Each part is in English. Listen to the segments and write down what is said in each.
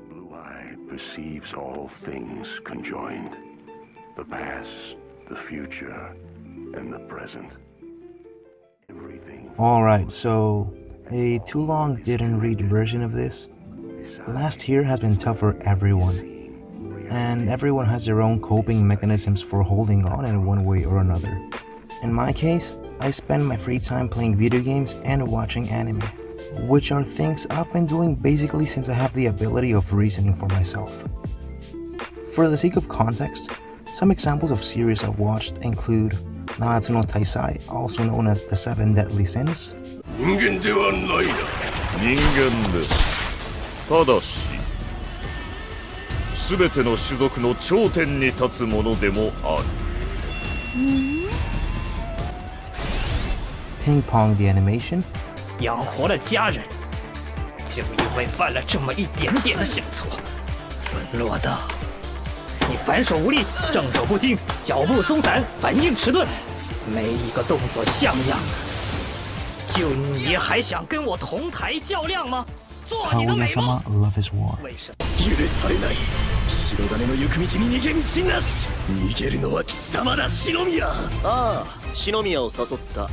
blue eye perceives all things conjoined. The past, the future, and the present. Everything. Alright, so a too long didn't read version of this. Last year has been tough for everyone. And everyone has their own coping mechanisms for holding on in one way or another. In my case, I spend my free time playing video games and watching anime, which are things I've been doing basically since I have the ability of reasoning for myself. For the sake of context, some examples of series I've watched include Nanatsu no Taisai, also known as the Seven Deadly Sins, 人間ではないな。人間です。ただし、すべての種族の頂点に立つものでもある。Ping Pong the Animation, 养活了家人，就因为犯了这么一点点的小错，沦落到你反手无力，正手不精，脚步松散，反应迟钝，没一个动作像样的。就你还想跟我同台较量吗？做你的美梦。 Kaguya-sama Love is War. 为什么？許されない。白金の行く道に逃げ道なし。逃げるのは貴様だ、篠宮。ああ、篠宮を誘った。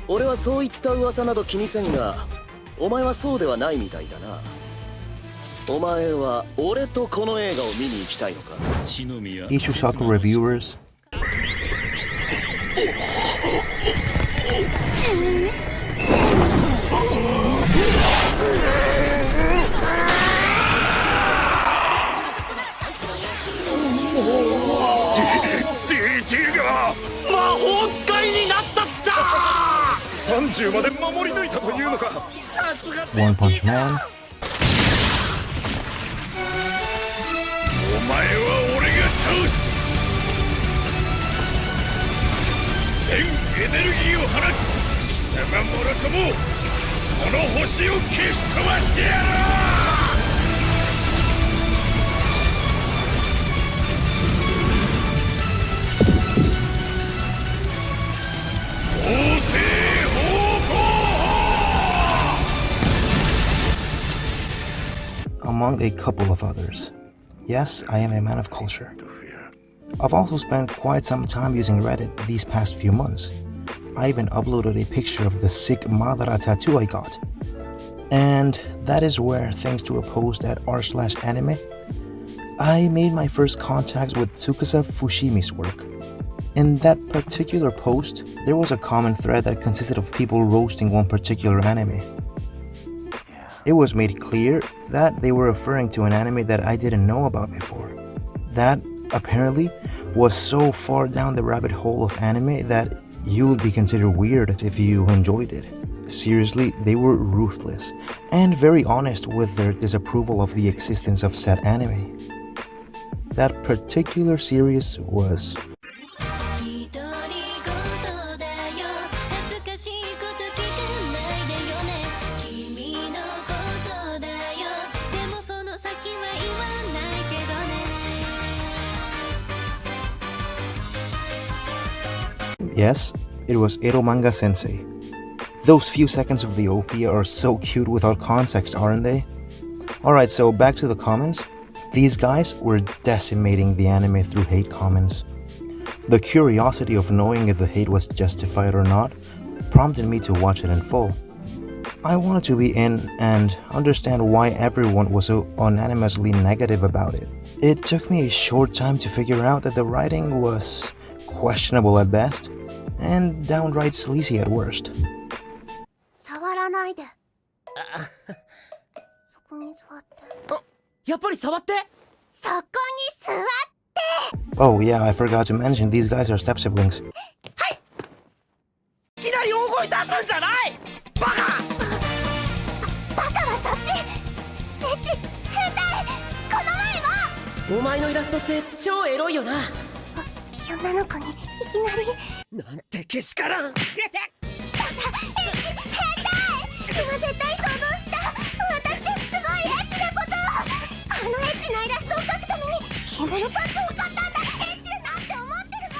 俺はそういった噂など気にせんが、お前はそうではないみたいだな。お前は俺とこの映画を見に行きたいのか。 Ishushaku Reviewers, DT が魔法使いになったっちゃ。30まで守り抜いたというのか。さすが。 One Punch Man, お前は俺が倒す。全エネルギーを放ち、貴様もろともこの星を消し飛ばしてやろう。法政方向法 among a couple of others. Yes, I am a man of culture. I've also spent quite some time using Reddit these past few months. I even uploaded a picture of the sick Madara tattoo I got. And that is where, thanks to a post at r/anime, I made my first contacts with Tsukasa Fushimi's work. In that particular post, there was a common thread that consisted of people roasting one particular anime. It was made clear that they were referring to an anime that I didn't know about before. That, apparently, was so far down the rabbit hole of anime that you would be considered weird if you enjoyed it. Seriously, they were ruthless and very honest with their disapproval of the existence of said anime. That particular series was Yes, it was Ero Manga Sensei. Those few seconds of the OP are so cute without context, aren't they? Alright, so back to the comments. These guys were decimating the anime through hate comments. The curiosity of knowing if the hate was justified or not prompted me to watch it in full. I wanted to be in and understand why everyone was so unanimously negative about it. It took me a short time to figure out that the writing was questionable at best and downright sleazy at worst. 触らないで。そこに座って。やっぱり触って。そこに座って。 Oh yeah, I forgot to mention these guys are step siblings. はい。いきなり大声出すんじゃない。バカ。バカはそっち。エッチ、変態。この前も。お前のイラストって超エロいよな。女の子にいきなり。なんてけしからん。バカ、エッチ、変態。自分絶対想像した。私ですごいエッチなこと。あのエッチなイラストを描くためにヒムルパックを買ったんだ。エッチだなって思ってる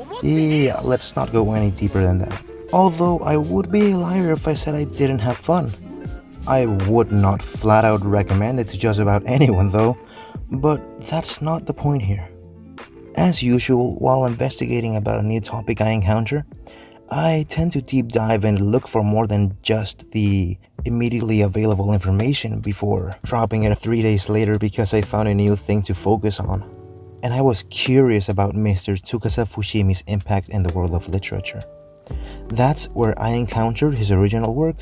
もん。 Yeah, let's not go any deeper than that. Although I would be a liar if I said I didn't have fun. I would not flat out recommend it to just about anyone though, but that's not the point here. As usual, while investigating about a new topic I encounter, I tend to deep dive and look for more than just the immediately available information before dropping it 3 days later because I found a new thing to focus on. And I was curious about Mr. Tsukasa Fushimi's impact in the world of literature. That's where I encountered his original work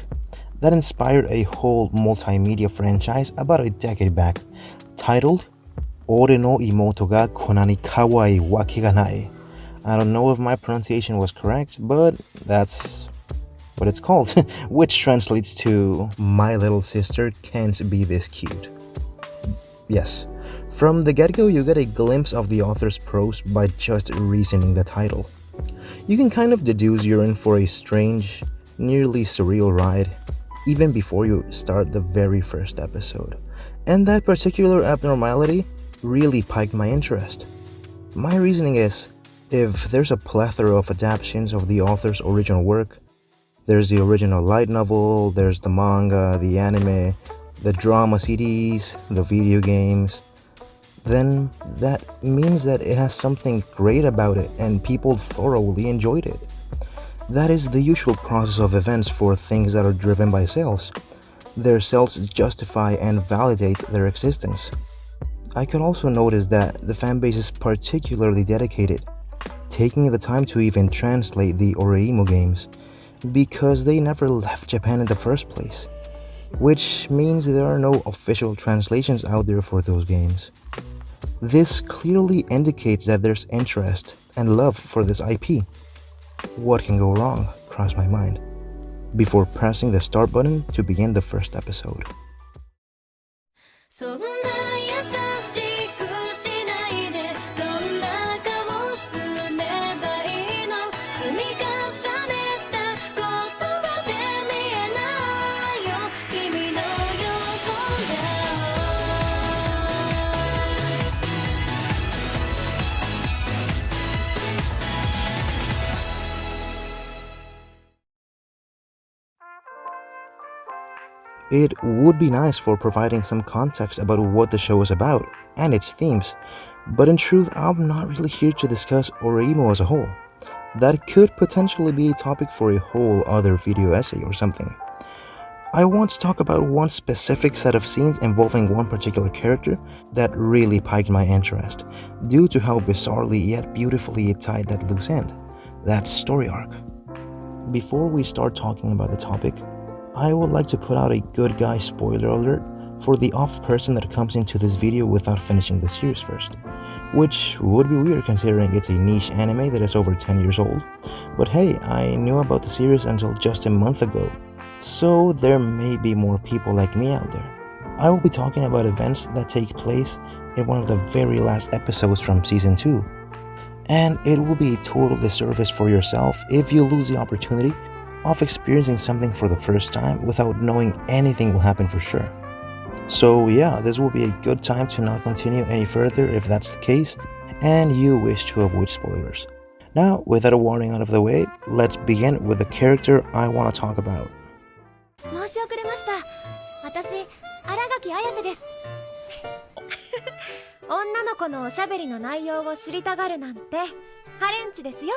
that inspired a whole multimedia franchise about a decade back, titled Ore no imoto ga konani kawaii wake ga nai. I don't know if my pronunciation was correct, but that's what it's called, which translates to My Little Sister Can't Be This Cute. Yes, from the get-go you get a glimpse of the author's prose by just reasoning the title. You can kind of deduce you're in for a strange, nearly surreal ride, even before you start the very first episode. And that particular abnormality really piqued my interest. My reasoning is, if there's a plethora of adaptations of the author's original work, there's the original light novel, there's the manga, the anime, the drama CDs, the video games, then that means that it has something great about it and people thoroughly enjoyed it. That is the usual process of events for things that are driven by sales. Their sales justify and validate their existence. I could also notice that the fanbase is particularly dedicated, taking the time to even translate the Oreimo games, because they never left Japan in the first place, which means there are no official translations out there for those games. This clearly indicates that there's interest and love for this IP. What can go wrong, crossed my mind, before pressing the start button to begin the first episode. It would be nice for providing some context about what the show is about and its themes, but in truth, I'm not really here to discuss Oreimo as a whole. That could potentially be a topic for a whole other video essay or something. I want to talk about one specific set of scenes involving one particular character that really piqued my interest, due to how bizarrely yet beautifully it tied that loose end, that story arc. Before we start talking about the topic, I would like to put out a good guy spoiler alert for the off person that comes into this video without finishing the series first, which would be weird considering it's a niche anime that is over 10 years old, but hey, I knew about the series until just a month ago, so there may be more people like me out there. I will be talking about events that take place in one of the very last episodes from Season 2, and it will be a total disservice for yourself if you lose the opportunity of experiencing something for the first time without knowing anything will happen for sure. So yeah, this will be a good time to not continue any further if that's the case and you wish to avoid spoilers. Now, with that warning out of the way, let's begin with the character I want to talk about. 申し遅れました。私、新垣綾瀬です。女の子のおしゃべりの内容を知りたがるなんてハレンチですよ、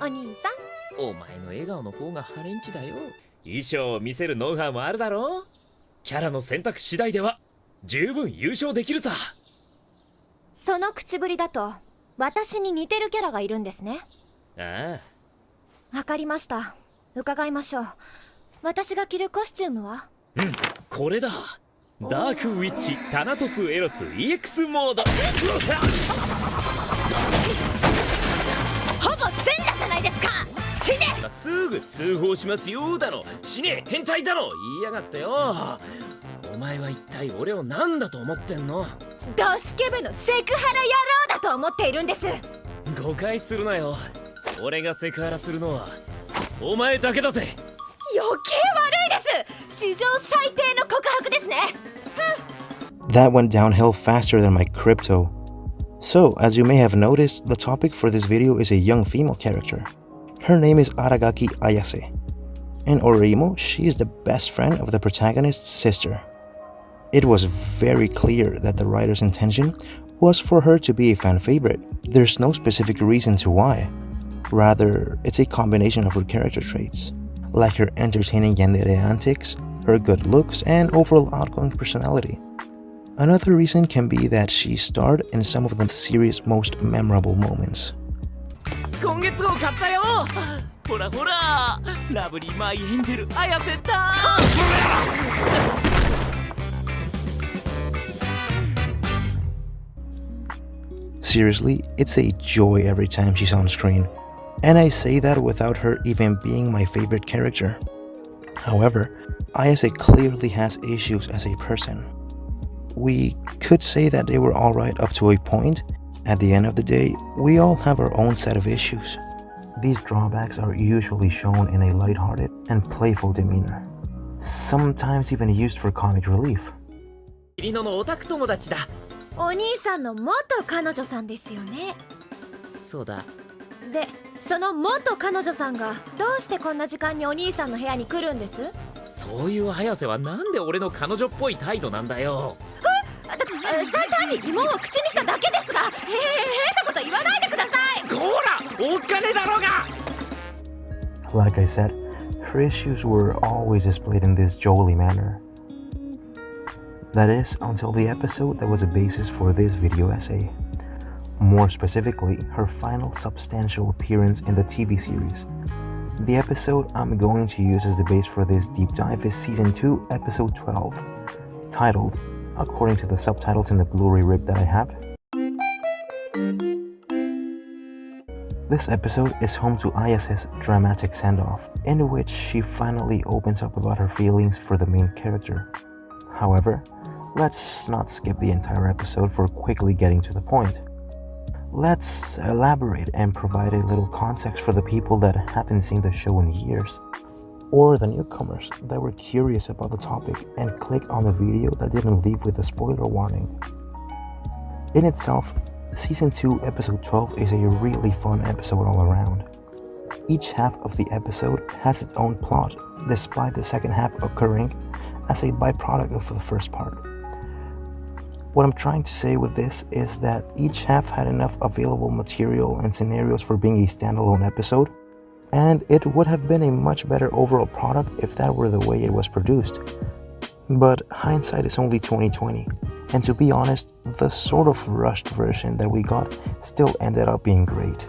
お兄さん。お前の笑顔の方がハレンチだよ。衣装を見せるノウハウもあるだろう。キャラの選択次第では十分優勝できるさ。その口ぶりだと私に似てるキャラがいるんですね。ああ、わかりました。伺いましょう。私が着るコスチュームは？うん、これだ。ダークウィッチタナトスエロス EX モード。ほぼ全裸じゃないですか。死ね！すぐ通報しますよだろ。死ね、変態だろ言いやがってよ。お前は一体俺を何だと思ってんの？ドスケベのセクハラ野郎だと思っているんです。誤解するなよ。俺がセクハラするのはお前だけだぜ。余計悪いです。史上最低の告白ですね。That went downhill faster than my crypto. So, as you may have noticed, the topic for this video is a young female character. Her name is Aragaki Ayase. In Oreimo, she is the best friend of the protagonist's sister. It was very clear that the writer's intention was for her to be a fan favorite. There's no specific reason to why. Rather, it's a combination of her character traits, like her entertaining yandere antics, her good looks, and overall outgoing personality. Another reason can be that she starred in some of the series' most memorable moments. 今月号買ったよ。ほらほら、ラブリーマイエンジェル綾瀬だ。Seriously, it's a joy every time she's on screen, and I say that without her even being my favorite character. However, Ayase clearly has issues as a person. We could say that they were alright up to a point. At the end of the day, we all have our own set of issues. These drawbacks are usually shown in a lighthearted and playful demeanor, sometimes even used for comic relief. リノのオタク友達だ。お兄さんの元彼女さんですよね。そうだ。で、その元彼女さんがどうしてこんな時間にお兄さんの部屋に来るんです？そういう綾瀬はなんで俺の彼女っぽい態度なんだよ。単に疑問を口にしただけですが、変なこと言わないでください。こら、おっかねだろうが。 Like I said, her issues were always displayed in this jolly manner. That is, until the episode that was a basis for this video essay. More specifically, her final substantial appearance in the TV series. The episode I'm going to use as the base for this deep dive is Season 2, Episode 12, titled, according to the subtitles in the Blu-ray rip that I have, this episode is home to Ayase's dramatic send-off, in which she finally opens up about her feelings for the main character. However, let's not skip the entire episode for quickly getting to the point. Let's elaborate and provide a little context for the people that haven't seen the show in years, or the newcomers that were curious about the topic and clicked on the video that didn't leave with a spoiler warning. In itself, Season 2, Episode 12 is a really fun episode all around. Each half of the episode has its own plot, despite the second half occurring as a byproduct of the first part. What I'm trying to say with this is that each half had enough available material and scenarios for being a standalone episode, and it would have been a much better overall product if that were the way it was produced. But hindsight is only 2020, and to be honest, the sort of rushed version that we got still ended up being great.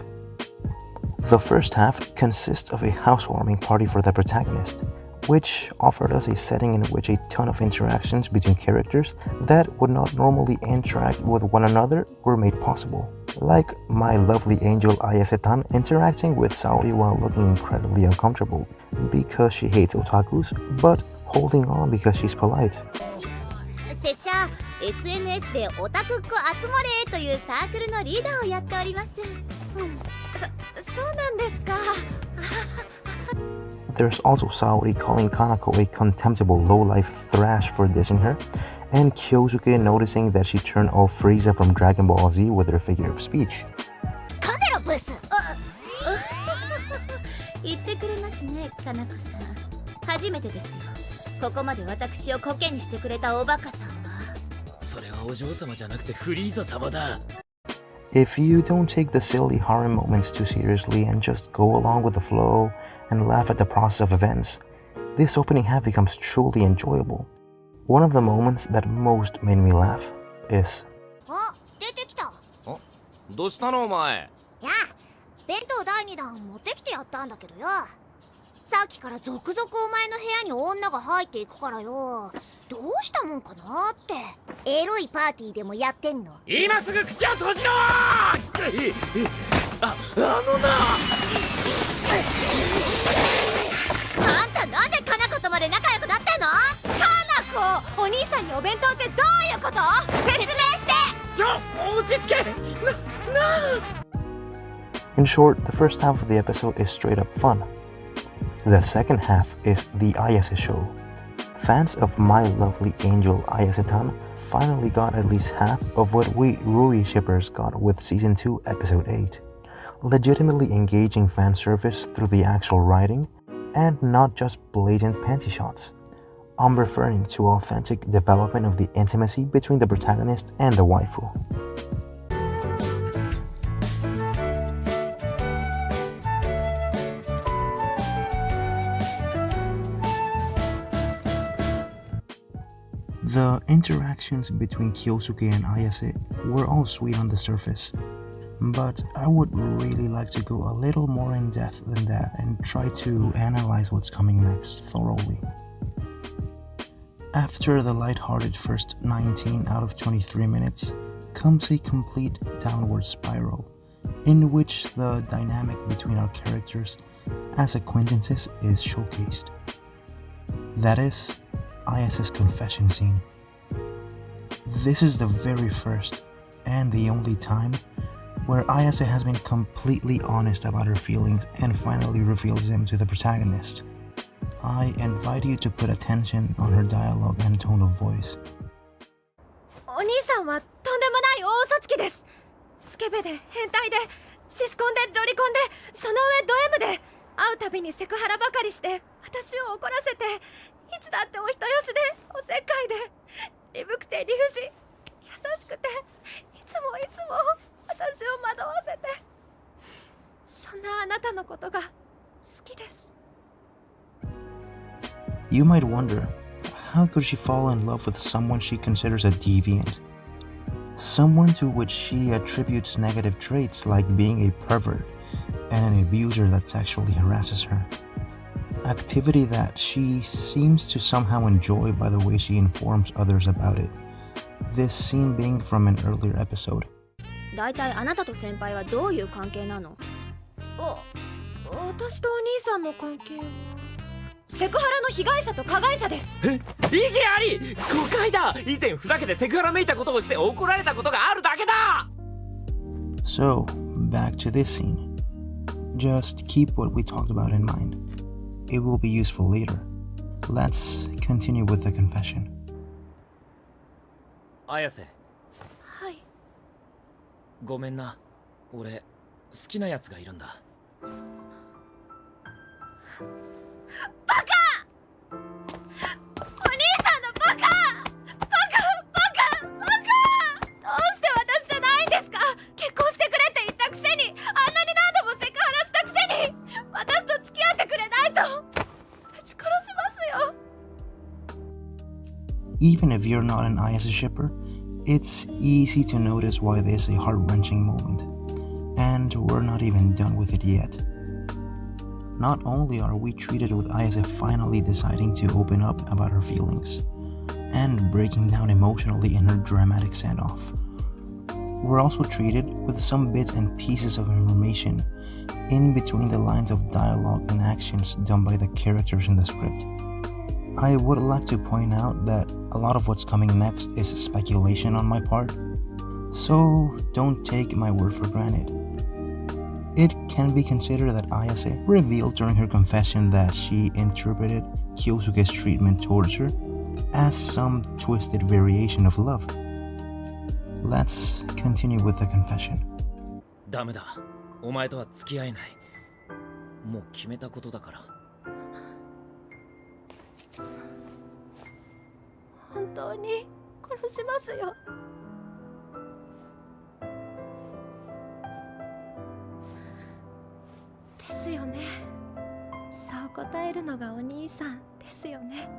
The first half consists of a housewarming party for the protagonist, which offered us a setting in which a ton of interactions between characters that would not normally interact with one another were made possible. Like my lovely angel Ayase-tan interacting with Saori while looking incredibly uncomfortable because she hates otakus, but holding on because she's polite. 拙者 SNS でオタクっ子集まれというサークルのリーダーをやっております。そうなんですか。There's also Saori calling Kanako a contemptible low-life thrash for dissing her, and Kyosuke noticing that she turned all Frieza from Dragon Ball Z with her figure of speech. カネロブス。言ってくれますね、かなこさん。初めてですよ。ここまで私をコケにしてくれたおバカさんは。それはお嬢様じゃなくてフリーザ様だ。 If you don't take the silly harem moments too seriously and just go along with the flow and laugh at the process of events, this opening half becomes truly enjoyable. One of the moments that most made me laugh is... あ、出てきた。どうしたのお前。いや、弁当第2弾持ってきてやったんだけどよ。さっきから続々お前の部屋に女が入っていくからよ。どうしたもんかなって。エロいパーティーでもやってんの？今すぐ口を閉じろー。あのな。あんたなんでかなことまで仲良くなってんの？かなこ、お兄さんにお弁当ってどういうこと？説明して。落ち着け。In short, the first half of the episode is straight up fun. The second half is the Ayase show. Fans of my lovely angel Ayase-tan finally got at least half of what we Ruri shippers got with Season 2, Episode 8. Legitimately engaging fan service through the actual writing, And not just blatant panty shots. I'm referring to authentic development of the intimacy between the protagonist and the waifu. The interactions between Kyosuke and Ayase were all sweet on the surface, but I would really like to go a little more in depth than that and try to analyze what's coming next thoroughly. After the lighthearted first 19 out of 23 minutes comes a complete downward spiral, in which the dynamic between our characters as acquaintances is showcased. That is, Ayase's confession scene. This is the very first and the only time where Ayase has been completely honest about her feelings and finally reveals them to the protagonist. I invite you to put attention on her dialogue and tone of voice. お兄さんはとんでもない大嘘つきです。スケベで変態でシスコンでロリコンでその上ド M で会うたびにセクハラばかりして私を怒らせていつだってお人よしでおせっかいで鈍くて理不尽優しくていつも私を惑わせてそんなあなたのことが好きです。 You might wonder, how could she fall in love with someone she considers a deviant? Someone to which she attributes negative traits like being a pervert and an abuser that sexually harasses her. Activity that she seems to somehow enjoy by the way she informs others about it. This scene being from an earlier episode. だいたいあなたと先輩はどういう関係なの？私とお兄さんの関係はセクハラの被害者と加害者です。異議あり！誤解だ！以前ふざけてセクハラめいたことをして怒られたことがあるだけだ！ So, back to this scene. Just keep what we talked about in mind. It will be useful later. Let's continue with the confession. 綾瀬、はい。ごめんな。俺、好きなやつがいるんだ。バカ！お兄さんのバカ！どうして私じゃないんですか？結婚してくれって言ったくせに、あんなに何度もセクハラしたくせに、私と付き合ってくれないと撃ち殺しますよ。 Even if you're not an Ayase shipper, it's easy to notice why there's a heart-wrenching moment. And we're not even done with it yet. Not only are we treated with Ayase finally deciding to open up about her feelings and breaking down emotionally in her dramatic send-off, we're also treated with some bits and pieces of information in between the lines of dialogue and actions done by the characters in the script. I would like to point out that a lot of what's coming next is speculation on my part, so don't take my word for granted. It can be considered that Ayase revealed during her confession that she interpreted Kyosuke's treatment towards her as some twisted variation of love. Let's continue with the confession. ダメだ。お前とは付き合えない。もう決めたことだから。本当に殺しますよ。ですよね。そう答えるのがお兄さんですよね。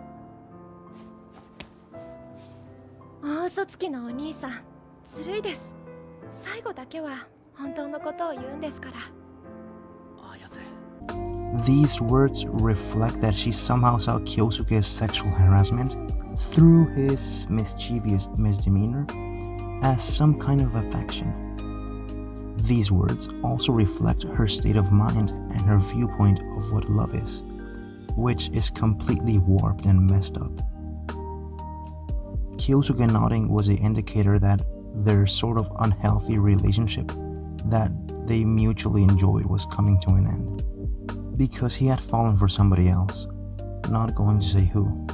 大嘘つきのお兄さん、ずるいです。最後だけは本当のことを言うんですから。綾瀬。 These words reflect that she somehow saw Kyosuke's sexual harassment through his mischievous misdemeanor as some kind of affection. These words also reflect her state of mind and her viewpoint of what love is, which is completely warped and messed up. Kyosuke nodding was an indicator that their sort of unhealthy relationship that they mutually enjoyed was coming to an end, because he had fallen for somebody else, not going to say who.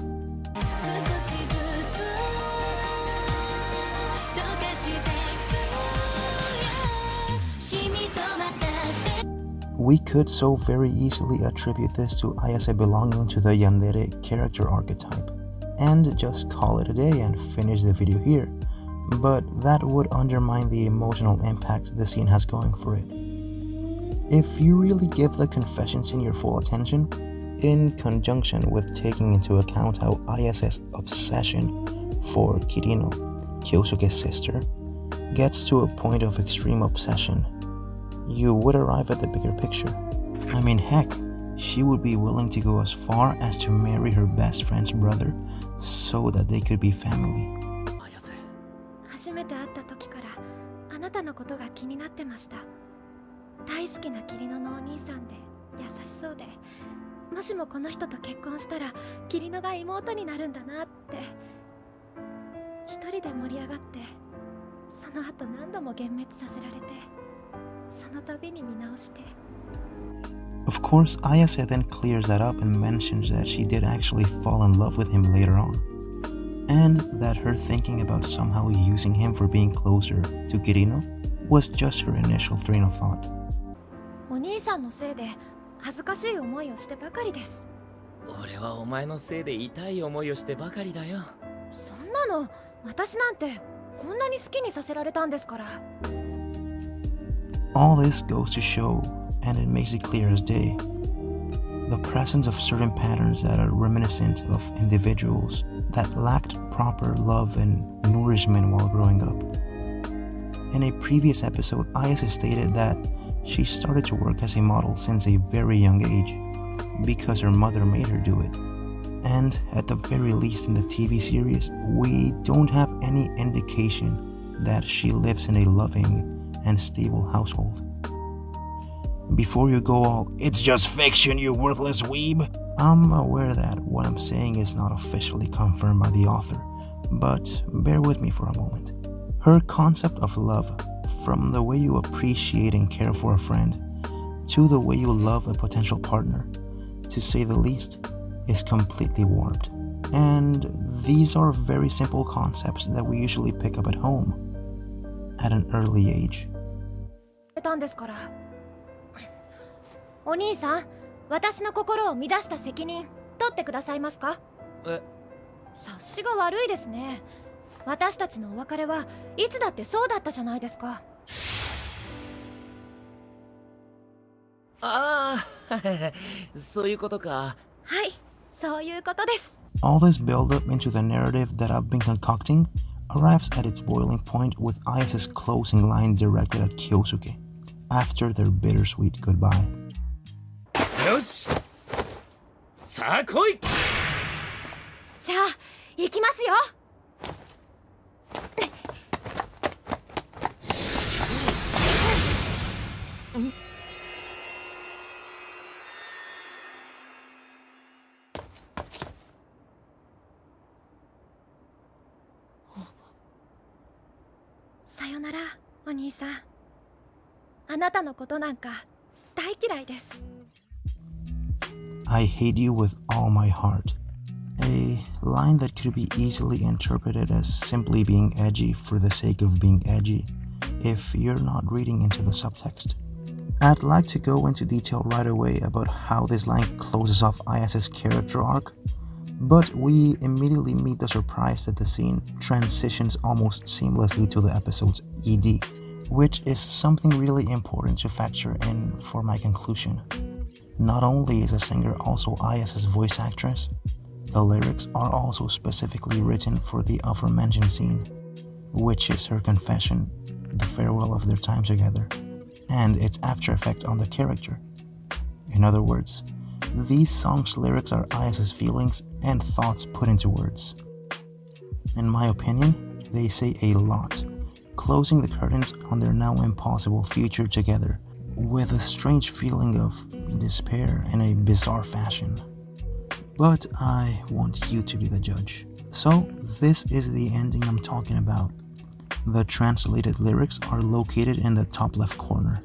We could so very easily attribute this to Ayase belonging to the yandere character archetype, and just call it a day and finish the video here, but that would undermine the emotional impact the scene has going for it. If you really give the confession scene your full attention, in conjunction with taking into account how Ayase's obsession for Kirino, Kyosuke's sister, gets to a point of extreme obsession, you would arrive at the bigger picture. I mean, heck, she would be willing to go as far as to marry her best friend's brother so that they could be family. 初めて会った時からあなたのことが気になってました。大好きなキリノのお兄さんで優しそうで、もしもこの人と結婚したらキリノが妹になるんだなって。一人で盛り上がって、その後何度も幻滅させられて、その度に見直して。Of course, Ayase then clears that up and mentions that she did actually fall in love with him later on, and that her thinking about somehow using him for being closer to Kirino was just her initial train of thought. お兄さんのせいで恥ずかしい思いをしてばかりです。俺はお前のせいで痛い思いをしてばかりだよ。そんなの私なんてこんなに好きにさせられたんですから。All this goes to show, and it makes it clear as day, the presence of certain patterns that are reminiscent of individuals that lacked proper love and nourishment while growing up. In a previous episode, Ayase stated that she started to work as a model since a very young age because her mother made her do it. And at the very least in the TV series, we don't have any indication that she lives in a loving and stable household. Before you go all, "It's just fiction, you worthless weeb," I'm aware that what I'm saying is not officially confirmed by the author, but bear with me for a moment. Her concept of love, from the way you appreciate and care for a friend, to the way you love a potential partner, to say the least, is completely warped. And these are very simple concepts that we usually pick up at home at an early age. お兄さん、私の心を乱した責任取ってくださいますか？察しが悪いですね。私たちのお別れはいつだってそうだったじゃないですか。ああ、そういうことか。はい、そういうことです。All this build-up into the narrative that I've been concocting arrives at its boiling point with Ayase's closing line directed at Kyosuke after their bittersweet goodbye. よし、さあ来い。じゃあ行きますよ。さよなら、お兄さん。あなたのことなんか大嫌いです。I hate you with all my heart. A line that could be easily interpreted as simply being edgy for the sake of being edgy, if you're not reading into the subtext. I'd like to go into detail right away about how this line closes off Ayase's character arc, but we immediately meet the surprise that the scene transitions almost seamlessly to the episode's ED, which is something really important to factor in for my conclusion. Not only is the singer also Ayase's voice actress, the lyrics are also specifically written for the aforementioned scene, which is her confession, the farewell of their time together, and its after effect on the character. In other words, these songs' lyrics are Ayase's feelings and thoughts put into words. In my opinion, they say a lot, closing the curtains on their now impossible future together with a strange feeling of despair in a bizarre fashion. But I want you to be the judge. So this is the ending I'm talking about. The translated lyrics are located in the top left corner.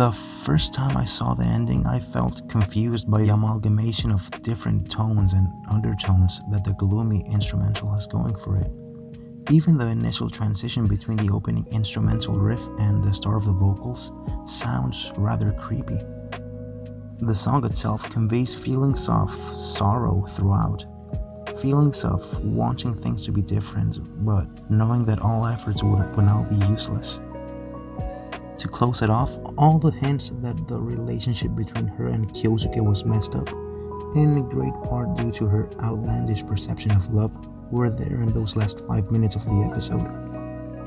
The first time I saw the ending, I felt confused by the amalgamation of different tones and undertones that the gloomy instrumental has going for it. Even the initial transition between the opening instrumental riff and the start of the vocals sounds rather creepy. The song itself conveys feelings of sorrow throughout, feelings of wanting things to be different, but knowing that all efforts would now be useless. To close it off, all the hints that the relationship between her and Kyosuke was messed up, in great part due to her outlandish perception of love, were there in those last 5 minutes of the episode,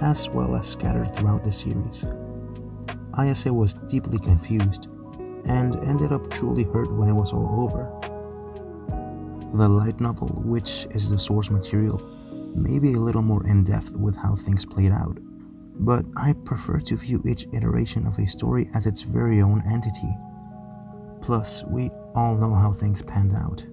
as well as scattered throughout the series. Ayase was deeply confused, and ended up truly hurt when it was all over. The light novel, which is the source material, may be a little more in-depth with how things played out, but I prefer to view each iteration of a story as its very own entity. Plus, we all know how things panned out.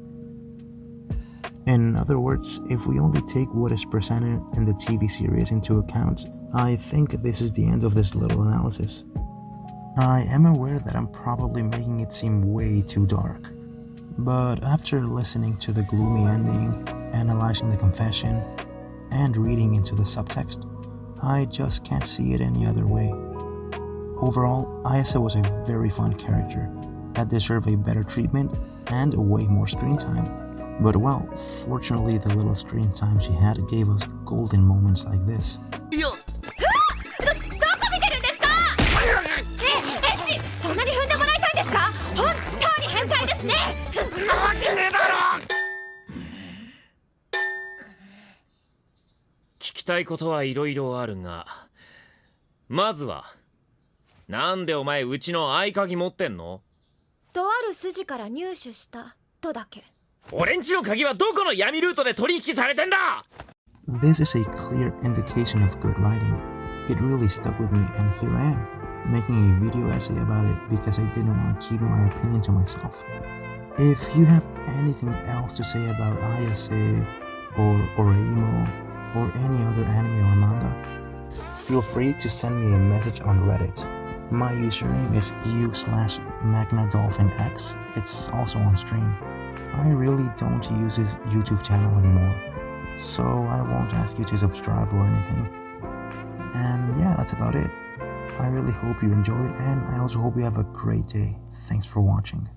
In other words, if we only take what is presented in the TV series into account, I think this is the end of this little analysis. I am aware that I'm probably making it seem way too dark, but after listening to the gloomy ending, analyzing the confession, and reading into the subtext, I just can't see it any other way. Overall, Ayase was a very fun character that deserved a better treatment and way more screen time. But well, fortunately the little screen time she had gave us golden moments like this. そんなに踏んでもらいたいんですか？本当に変態ですね。聞きたいことはいろいろあるが、まずはなんでお前うちの合鍵持ってんの？とある筋から入手したとだけ。俺んちの鍵はどこの闇ルートで取引されてんだ？ This is a clear indication of good writing. It really stuck with me, and here I am, making a video essay about it because I didn't want to keep my opinion to myself. If you have anything else to say about Ayase or Oreimo or any other anime or manga, feel free to send me a message on Reddit. My username is u/MagnaDolphinX. It's also on stream. I really don't use his YouTube channel anymore, so I won't ask you to subscribe or anything. And yeah, that's about it. I really hope you enjoyed, and I also hope you have a great day. Thanks for watching.